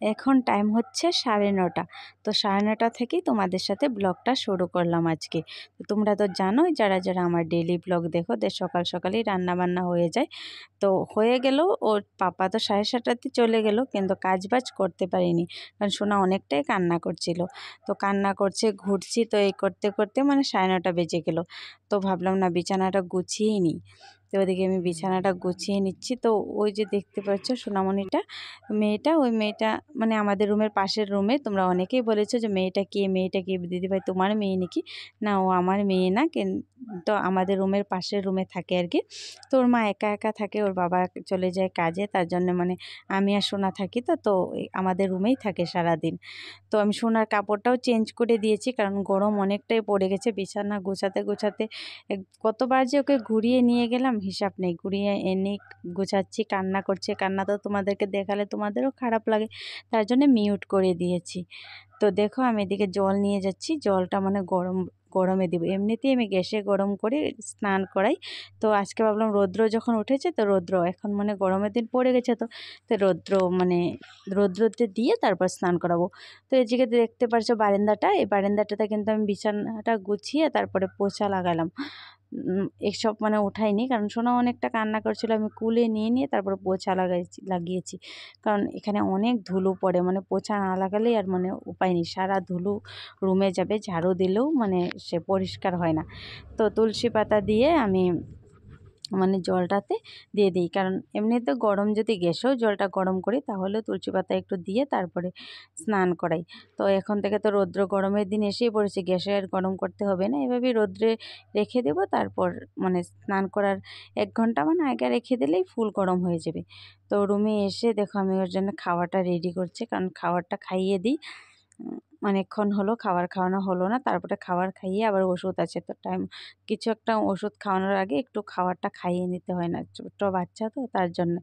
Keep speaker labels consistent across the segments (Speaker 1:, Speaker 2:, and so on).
Speaker 1: এখন টাইম হচ্ছে 9:30। তো 9:30 থেকেই তোমাদের সাথে ব্লগটা শুরু করলাম আজকে। তো তোমরা তো জানোই, যারা যারা আমার ডেইলি ব্লগ দেখো, সকাল সকালই রান্নাবান্না হয়ে যায়। তো হয়ে গেল, ওর পাপা তো 7:30তে চলে গেল, কিন্তু কাজবাজ করতে পারিনি, কারণ সোনা অনেকটাই কান্না করছিল। তো কান্না করছে, ঘুরছি, তো এই করতে করতে মানে 9:30 বেজে গেল। তো ভাবলাম না বিছানাটা গুছিয়েই নিই। তো ওদিকে আমি বিছানাটা গুছিয়ে নিচ্ছি। তো ওই যে দেখতে পাচ্ছ সোনামণিটা, মেয়েটা, ওই মেয়েটা মানে আমাদের রুমের পাশের রুমে। তোমরা অনেকেই বলেছো যে মেয়েটা কে দিদিভাই তোমার মেয়ে নাকি? না, ও আমার মেয়ে না, কিন্তু আমাদের রুমের পাশের রুমে থাকে আর কি। তো ওর মা একা একা থাকে, ওর বাবা চলে যায় কাজে, তার জন্য মানে আমি আর সোনা থাকি। তো তো আমাদের রুমেই থাকে সারাদিন। তো আমি সোনার কাপড়টাও চেঞ্জ করে দিয়েছি, কারণ গরম অনেকটাই পড়ে গেছে। বিছানা গোছাতে গোছাতে কতবার যে ওকে ঘুরিয়ে নিয়ে গেলাম হিসাব নেই। ঘুরিয়ে এনে গোছাচ্ছি, কান্না করছে। কান্না তো তোমাদেরকে দেখালে তোমাদেরও খারাপ লাগে, তার জন্য মিউট করে দিয়েছি। তো দেখো আমি এদিকে জল নিয়ে যাচ্ছি, জলটা মানে গরমে দিব। এমনিতেই আমি গ্যাসে গরম করে স্নান করাই। তো আজকে ভাবলাম রৌদ্র যখন উঠেছে, তো রৌদ্র এখন মানে গরমের দিন পড়ে গেছে, তো তো রৌদ্রতে দিয়ে তারপর স্নান করাবো। তো এদিকে দেখতে পারছো বারান্দাটা, এই বারান্দাটাতে কিন্তু আমি বিছানাটা গুছিয়ে তারপরে পোছা লাগালাম। এসব মানে উঠাইনি, কারণ সোনা অনেকটা কান্না করছিল। আমি কুলে নিয়ে তারপর পোছা লাগিয়েছি, কারণ এখানে অনেক ধুলো পড়ে, মানে পোছা না লাগালেই আর মানে উপায় নেই। সারা ধুলো রুমে যাবে, ঝাড়ু দিলেও মানে সে পরিষ্কার হয় না। তো তুলসী পাতা দিয়ে আমি মানে জলটাতে দিয়ে দিই, কারণ এমনিতে গরম, যদি গ্যাসেও জলটা গরম করি তাহলে তুলসী পাতা একটু দিয়ে তারপরে স্নান করাই। তো এখন থেকে তো রৌদ্র গরমের দিন এসেই পড়েছে, গ্যাসে আর গরম করতে হবে না। এভাবেই রৌদ্রে রেখে দেবো, তারপর মানে স্নান করার 1 ঘন্টা মানে আগে রেখে দিলেই ফুল গরম হয়ে যাবে। তো রুমে এসে দেখো আমি ওর জন্য খাওয়াটা রেডি করছি, কারণ খাবারটা খাইয়ে দিই। অনেকক্ষণ হলো খাবার খাওয়ানো হলো না, তারপরে খাবার খাইয়ে আবার ওষুধ আছে, তো টাইম কিছু একটা ওষুধ খাওয়ানোর আগে একটু খাবারটা খাইয়ে নিতে হয় না, ছোট্ট বাচ্চা তো তার জন্য।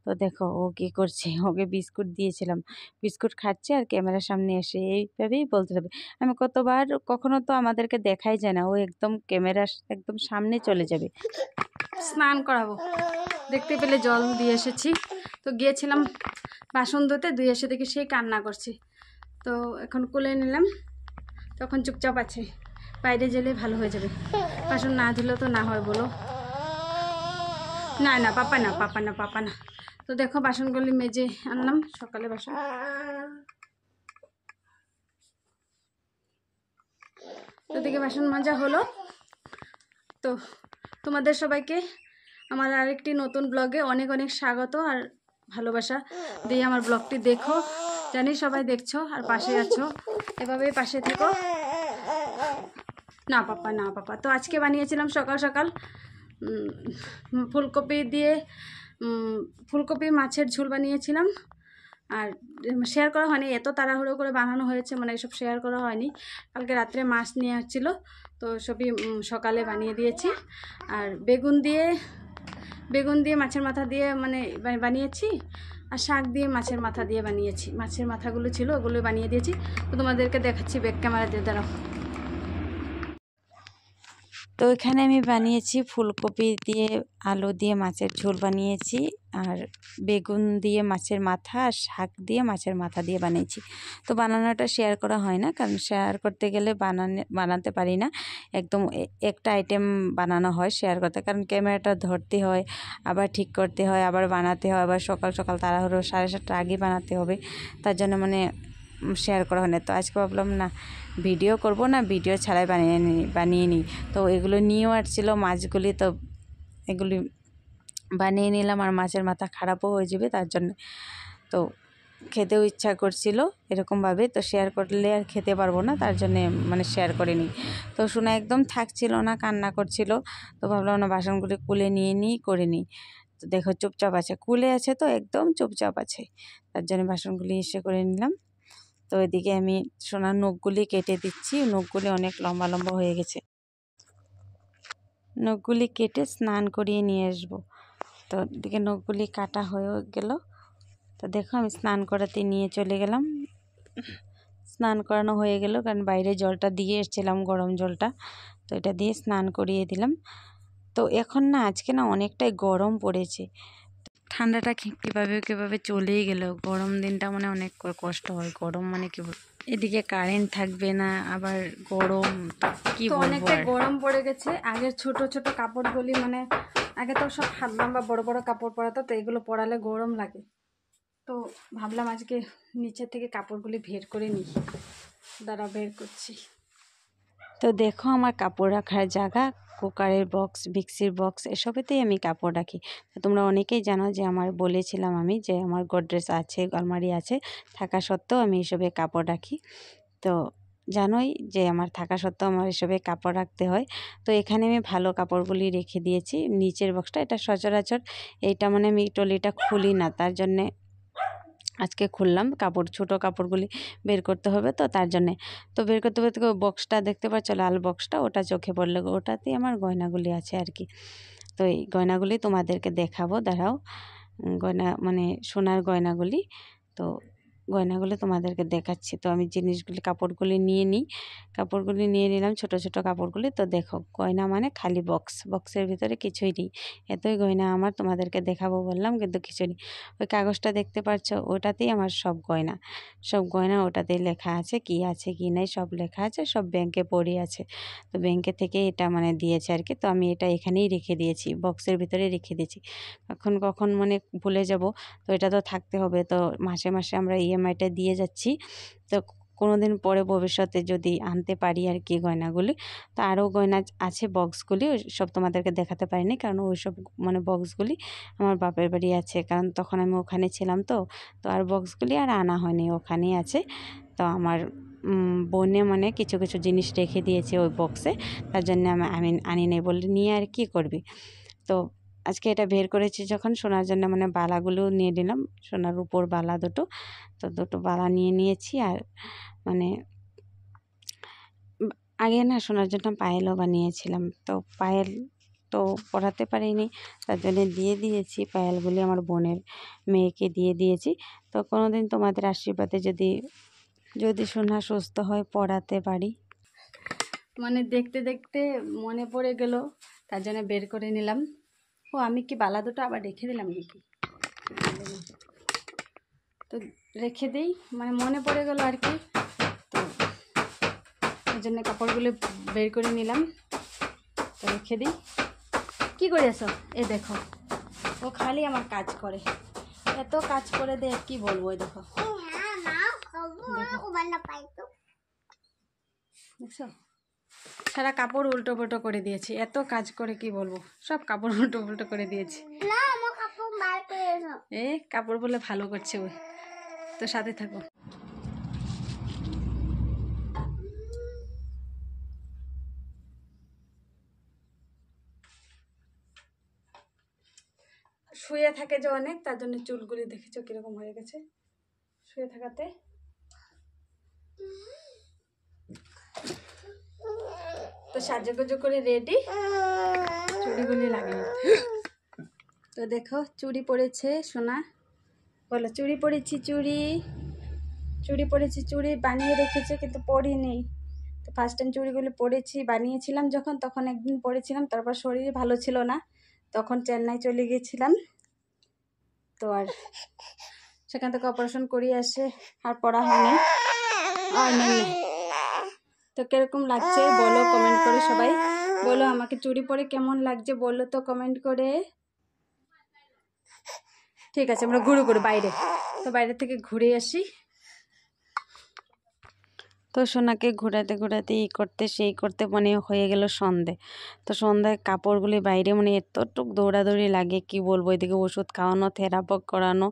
Speaker 1: তো দেখো ও কী করছে, ওকে বিস্কুট দিয়েছিলাম, বিস্কুট খাচ্ছে আর ক্যামেরার সামনে এসে এইভাবেই বলতে হবে। আমি কতবার, কখনো তো আমাদেরকে দেখাই যায় না, ও একদম ক্যামেরার একদম সামনে চলে যাবে। স্নান করাবো, দেখতে পেলে জল দিয়ে এসেছি। তো গিয়েছিলাম বাসন ধুতে, ধুয়ে এসে দেখি সেই কান্না করছি। তো এখন কোলে নিলাম, তখন চুপচাপ আছে, বাইরে গেলে ভালো হয়ে যাবে। বাসন না ধুলেও তো না হয় বলো। না না পাপা না, পাপা না, পাপা না। তো দেখো বাসনগুলি মেজে আনলাম, সকালে বাসন। তো দেখে বাসন মাজা হলো। তো তোমাদের সবাইকে আমার আরেকটি নতুন ব্লগে অনেক অনেক স্বাগত আর ভালোবাসা দিয়ে আমার ব্লগটি দেখো। জানি সবাই দেখছো আর পাশে আছো, এভাবেই পাশে থেকো। না পাপা, না পাপা। তো আজকে বানিয়েছিলাম সকাল সকাল ফুলকপি মাছের ঝোল বানিয়েছিলাম। আর শেয়ার করা হয়নি, এত তাড়াহুড়ো করে বানানো হয়েছে, মানে এসব শেয়ার করা হয়নি। কালকে রাত্রে মাছ নিয়ে আসছিল, তো সবই সকালে বানিয়ে দিয়েছি। আর বেগুন দিয়ে মাছের মাথা দিয়ে মানে বানিয়েছি, আর শাক দিয়ে মাছের মাথা দিয়ে বানিয়েছি। মাছের মাথাগুলো ছিল ওগুলো বানিয়ে দিয়েছি। তো তোমাদেরকে দেখাচ্ছি ব্যাক ক্যামেরা দিয়ে, দাঁড়াও। তো এখানে আমি বানিয়েছি ফুলকপি দিয়ে আলু দিয়ে মাছের ঝোল বানিয়েছি, আর বেগুন দিয়ে মাছের মাথা, আর শাক দিয়ে মাছের মাথা দিয়ে বানিয়েছি। তো বানানোটা শেয়ার করা হয় না, কারণ শেয়ার করতে গেলে বানাতে পারি না। একদম একটা আইটেম বানানো হয় শেয়ার করতে, কারণ ক্যামেরাটা ধরতে হয়, আবার ঠিক করতে হয়, আবার বানাতে হয়, আবার সকাল সকাল তাড়াহুড়ো 7:30টার আগে বানাতে হবে, তার জন্য মানে শেয়ার করা হয় না। তো আজকে ভাবলাম না ভিডিও করব না, ভিডিও ছাড়াই বানিয়ে নিই। তো এগুলো নিয়েও আসছিল মাছগুলি, তো এগুলি বানিয়ে নিলাম। আর মাছের মাথা খারাপও হয়ে যাবে, তার জন্য তো খেতেও ইচ্ছা করছিল এরকমভাবে। তো শেয়ার করলে আর খেতে পারবো না, তার জন্যে মানে শেয়ার করে নিই। তো শোনা একদম থাকছিল না, কান্না করছিল। তো ভাবলাম না বাসনগুলি কুলে নিয়ে করে নিই। তো দেখো চুপচাপ আছে, কুলে আছে তো একদম চুপচাপ আছে, তার জন্য বাসনগুলি এসে করে নিলাম। তো এদিকে আমি সোনার নখগুলি কেটে দিচ্ছি, নখগুলি অনেক লম্বা লম্বা হয়ে গেছে, নখগুলি কেটে স্নান করিয়ে নিয়ে আসবো। তো এদিকে নখগুলি কাটা হয়ে গেল। তো দেখো আমি স্নান করাতে নিয়ে চলে গেলাম, স্নান করানো হয়ে গেল, কারণ বাইরে জলটা দিয়ে এসেছিলাম গরম জলটা, তো এটা দিয়ে স্নান করিয়ে দিলাম। তো এখন না আজকে না অনেকটাই গরম পড়েছে, ঠান্ডাটা কীভাবে কীভাবে চলেই গেল। গরম দিনটা মানে অনেক কষ্ট হয়। গরম মানে কি এদিকে কারেন্ট থাকবে না, আবার গরম কি বলবো।
Speaker 2: অনেকটা গরম পড়ে গেছে। আগের ছোট ছোট কাপড়গুলি মানে আগে তো সব হাত লম্বা বড় বড় কাপড় পরাতো, তো এগুলো পরালে গরম লাগে। তো ভাবলাম আজকে নিচে থেকে কাপড়গুলি বের করে নিই। দাঁড়া বের করছি।
Speaker 1: তো দেখো আমার কাপড় রাখার জায়গা, কুকারের বক্স, মিক্সির বক্স, এসবেতেই আমি কাপড় রাখি। তো তোমরা অনেকেই জানো যে আমার বলেছিলাম আমি যে আমার গডরেজ আছে, আলমারি আছে, থাকা সত্ত্বেও আমি এসবে কাপড় রাখি। তো জানোই যে আমার থাকা সত্ত্বেও আমার এসবে কাপড় রাখতে হয়। তো এখানে আমি ভালো কাপড়গুলি রেখে দিয়েছি। নিচের বক্সটা এটা সচরাচর এইটা মানে আমি টলিটা খুলি না, তার জন্যে আজকে খুললাম। কাপড় ছোটো কাপড়গুলি বের করতে হবে, তো তার জন্যে তো বের করতে করতে বক্সটা দেখতে পাচ্ছ, লাল বক্সটা, ওটা চোখে পড়লে ওটাতেই আমার গয়নাগুলি আছে আর কি। তো এই গয়নাগুলি তোমাদেরকে দেখাবো, দাঁড়াও। গয়না মানে সোনার গয়নাগুলি, তো গয়নাগুলি তোমাদেরকে দেখাচ্ছি। তো আমি জিনিসগুলি কাপড়গুলি নিয়ে নিই, কাপড়গুলি নিয়ে নিলাম, ছোট ছোট কাপড়গুলি। তো দেখো গয়না মানে খালি বক্স, বক্সের ভিতরে কিছুই নেই। এতই গয়না আমার, তোমাদেরকে দেখাবো বললাম কিন্তু কিছু নেই। ওই কাগজটা দেখতে পাচ্ছ, ওটাতেই আমার সব গয়না, সব গয়না ওটাতেই লেখা আছে, কি আছে কি নেই সব লেখা আছে, সব ব্যাংকে পড়ে আছে। তো ব্যাংকে থেকে এটা মানে দিয়েছে আর কি। তো আমি এটা এখানেই রেখে দিয়েছি, বক্সের ভিতরে রেখে দিয়েছি। কখন কখন মানে ভুলে যাব, তো এটা তো থাকতে হবে। তো মাসে মাসে আমরা ইএমআইটা দিয়ে যাচ্ছি। তো কোনো দিন পরে ভবিষ্যতে যদি আনতে পারি আর কি গয়নাগুলি। তো আরও গয়না আছে, বক্সগুলি সব তোমাদেরকে দেখাতে পারিনি, কারণ ওই সব মানে বক্সগুলি আমার বাপের বাড়ি আছে, কারণ তখন আমি ওখানে ছিলাম। তো তো আর বক্সগুলি আর আনা হয়নি, ওখানেই আছে। তো আমার বোনে মানে কিছু কিছু জিনিস রেখে দিয়েছে ওই বক্সে, তার জন্য আমি আনি নেই, বলে নিয়ে আর কি করবি। তো আজকে এটা বের করেছি যখন, সোনার জন্য মানে বালাগুলো নিয়ে নিলাম, সোনার উপর বালা দুটো। তো দুটো বালা নিয়ে নিয়েছি। আর মানে আগে না সোনার জন্য পায়েলও বানিয়েছিলাম, তো পায়েল তো পরাতে পারিনি, তার জন্য দিয়ে দিয়েছি পায়েলগুলি, আমার বোনের মেয়েকে দিয়ে দিয়েছি। তো কোনো দিন তোমাদের আশীর্বাদে যদি যদি সোনা সুস্থ হয় পরাতে পারি।
Speaker 2: মানে দেখতে দেখতে মনে পড়ে গেল, তার জন্য বের করে নিলাম। ও আমি কি বালা দুটো আবার রেখে দিলাম নাকি? তো রেখে দিই, মানে মনে পড়ে গেল আর কি। তো এই জন্য কাপড়গুলো বের করে নিলাম, তো রেখে দিই। কী করে আসো? এ দেখো, ও খালি আমার কাজ করে, এত কাজ করে দে কি বলবো। দেখো দেখছো, সারা কাপড় উল্টো পুল্টো করে দিয়েছি, এত কাজ করে কি বলবো, সব কাপড় উল্টো পুল্টো করে দিয়েছি। এ কাপড় বলে ভালো করছে ওই, তো সাথে থাকো। শুয়ে থাকে যে অনেক, তার জন্য চুলগুলি দেখেছো কিরকম হয়ে গেছে শুয়ে থাকাতে। তো সাজুগুজু করে রেডি, চুড়িগুলি লাগিয়ে। তো দেখো চুড়ি পরেছে সোনা, বলো চুড়ি পরেছি, চুড়ি পরেছি, চুড়ি বানিয়ে রেখেছে কিন্তু পরিনি। তো ফার্স্ট টাইম চুড়িগুলি পরেছি, বানিয়েছিলাম যখন, তখন একদিন পরেছিলাম, তারপর শরীর ভালো ছিল না, তখন চেন্নাই চলে গিয়েছিলাম। তো আর সেখান থেকে অপারেশন করিয়ে আসে আর পড়া হয়নি। তো কিরকম লাগছে বলো কমেন্ট করে, সবাই বলো আমাকে চুড়ি পরে কেমন লাগছে বলো তো কমেন্ট করে। ঠিক আছে আমরা ঘুরে বাইরে, তো বাইরে থেকে ঘুরে আসি।
Speaker 1: তো সোনাকে ঘোরাতে ঘোরাতে এই করতে সেই করতে মানে হয়ে গেল সন্ধে। তো সন্ধ্যায় কাপড়গুলি বাইরে মানে এতটুক দৌড়াদৌড়ি লাগে কি বলবো, এদিকে ওষুধ খাওয়ানো, থেরাপি করানো,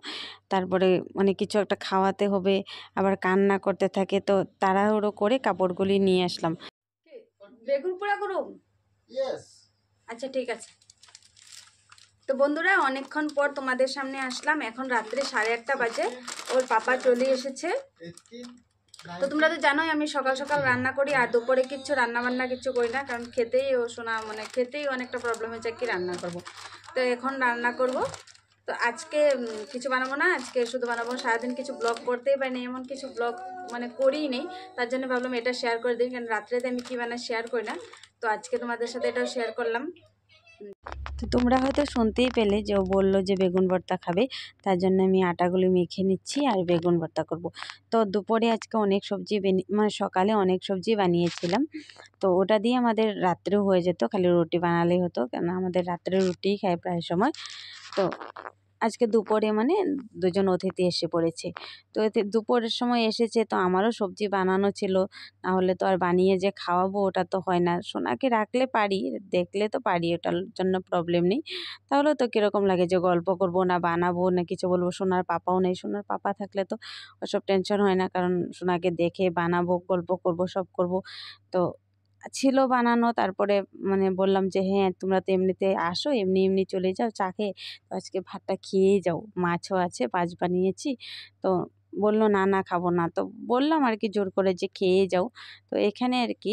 Speaker 1: তারপরে মানে কিছু একটা খাওয়াতে হবে, আবার কান্না করতে থাকে। তো তাড়াহুড়ো করে কাপড়গুলি নিয়ে আসলাম।
Speaker 2: বেগুন পোড়া করুন, আচ্ছা ঠিক আছে। তো বন্ধুরা অনেকক্ষণ পর তোমাদের সামনে আসলাম, এখন রাত্রে 8:30 বাজে, ওর পাপা চলে এসেছে। তো তোমরা তো জানোই আমি সকাল সকাল রান্না করি, আর দুপুরে কিচ্ছু রান্না বান্না কিচ্ছু করি না, কারণ খেতেই ও শোনা মানে খেতেই অনেকটা প্রবলেম হয়েছে কি রান্না করব। তো এখন রান্না করব। তো আজকে কিছু বানাবো না, আজকে শুধু বানাবো, সারাদিন কিছু ব্লগ করতেই পারিনি, এমন কিছু ব্লগ মানে করিই নেই, তার জন্য ভাবলাম এটা শেয়ার করে দিই, কারণ রাত্রেতে আমি কী বানাই শেয়ার করি না। তো আজকে তোমাদের সাথে এটাও শেয়ার করলাম।
Speaker 1: তো তোমরা হয়তো শুনতেই পেলে যে ও বললো যে বেগুন ভর্তা খাবে, তার জন্য আমি আটাগুলো মেখে নিচ্ছি আর বেগুন ভর্তা করব। তো দুপুরে আজকে অনেক সবজি মানে সকালে অনেক সবজি বানিয়েছিলাম, তো ওটা দিয়ে আমাদের রাত্রেও হয়ে যেত, খালি রুটি বানালেই হতো, কেন আমাদের রাত্রে রুটিই খায় প্রায় সময়। তো আজকে দুপুরে মানে দুজন অতিথি এসে পড়েছে, তো এতে দুপুরের সময় এসেছে, তো আমারও সবজি বানানো ছিল, না হলে তো আর বানিয়ে যে খাওয়াবো ওটা তো হয় না। সোনাকে রাখলে পারি, দেখলে তো পারি, ওটার জন্য প্রবলেম নেই। তাহলে তো কীরকম লাগে যে গল্প করব না বানাবো না কিছু বলবো, সোনার পাপাও নেই, সোনার পাপা থাকলে তো ওসব টেনশন হয় না, কারণ সোনাকে দেখে বানাবো, গল্প করব, সব করব। তো ছিল বানানো, তারপরে মানে বললাম যে হ্যাঁ তোমরা তো এমনিতে আসো, এমনি এমনি চলে যাও চা খেয়ে, তো আজকে ভাতটা খেয়েই যাও, মাছও আছে, মাছ বানিয়েছি। তো বললো না না খাবো না, তো বললাম আর কি জোর করে যে খেয়ে যাও। তো এখানে আর কি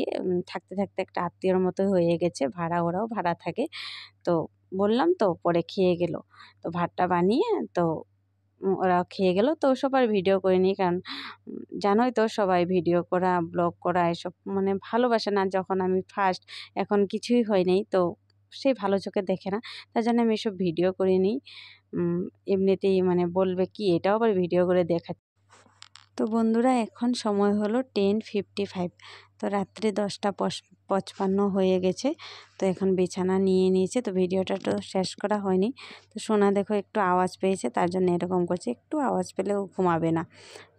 Speaker 1: থাকতে থাকতে একটা আত্মীয়র মতো হয়ে গেছে, ভাড়া, ওরাও ভাড়া থাকে। তো বললাম, তো পরে খেয়ে গেল। তো ভাতটা বানিয়ে তো ওরা খেয়ে গেল, তো ওসব আর ভিডিও করিনি, কারণ জানোই তো সবাই ভিডিও করা, ব্লগ করা এসব মানে ভালোবাসে না। যখন আমি ফার্স্ট, এখন কিছুই হয় নাই, তো সে ভালো চোখে দেখে না, তার জন্য আমি এসব ভিডিও করিনি। এমনিতেই মানে বলবে কি এটাও আবার ভিডিও করে দেখা। তো বন্ধুরা এখন সময় হলো 10:55, তো রাত্রে 10:55 হয়ে গেছে। তো এখন বিছানা নিয়ে নিয়েছে, তো ভিডিওটা তো শেষ করা হয়নি। তো সোনা দেখো একটু আওয়াজ পেয়েছে, তার জন্য এরকম করছে, একটু আওয়াজ পেলেও ঘুমাবে না,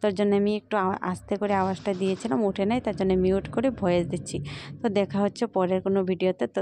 Speaker 1: তার জন্য আমি একটু আস্তে করে আওয়াজটা দিয়েছিলাম, উঠে নাই, তার জন্য মিউট করে ভয়েস দিচ্ছি। তো দেখা হচ্ছে পরের কোনো ভিডিওতে। তো